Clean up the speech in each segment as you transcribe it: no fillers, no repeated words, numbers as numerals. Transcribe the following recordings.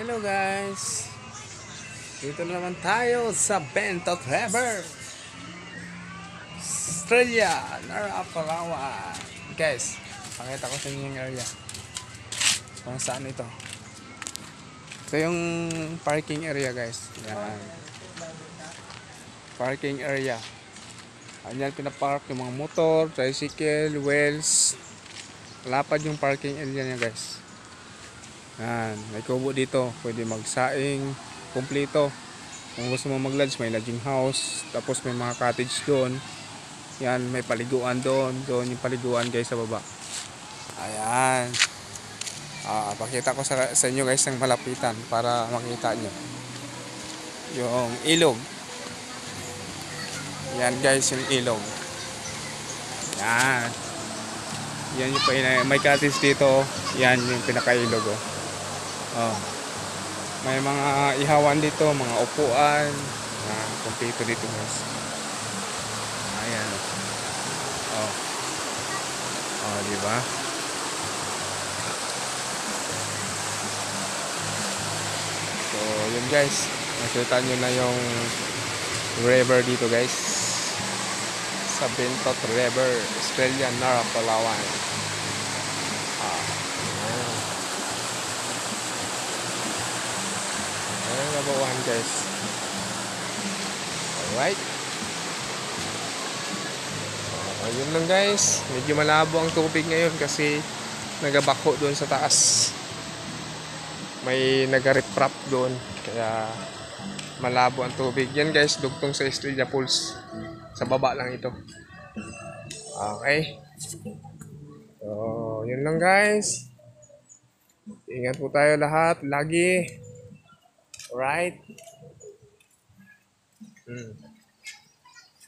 Hello guys, dito na naman tayo sa Bento River, Australia, Nara, Palawan. Guys, pakita ko sa inyo yung area kung saan ito. Ito yung parking area guys. Yan. Parking area. Ayan pinapark yung mga motor, tricycle, wheels. Lapad yung parking area niya guys. Yan, may kubo dito, pwede magsaing kumpleto. Kung gusto mo mag-lodge, may lodging house, tapos may mga cottage doon. Yan, may paliguan doon, yung paliguan guys sa baba. Ayan. Pakita ko sa inyo guys ang malapitan para makita nyo yung ilog. Yan guys, yung ilog. Yan. Yan yung may cottage dito. Yan yung pinakailog oh. May mga ihawan dito, mga upuan. Kumpleto dito guys. Ayan. Di ba? So, yun guys. Nakita nyo na yung river dito guys. Sa Bento River, Australia, Nara, Palawan. Ayan na bawan guys. Alright. Yun lang guys. Medyo malabo ang tubig ngayon kasi nagabako doon sa taas. May nagariprap doon. Kaya malabo ang tubig. Yan guys, dugtong sa Estrella Falls. Sa baba lang ito. Okay. So, yun lang guys. Ingat po tayo lahat. Lagi. Alright.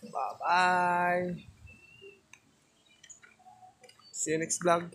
Bye-bye. See you next vlog.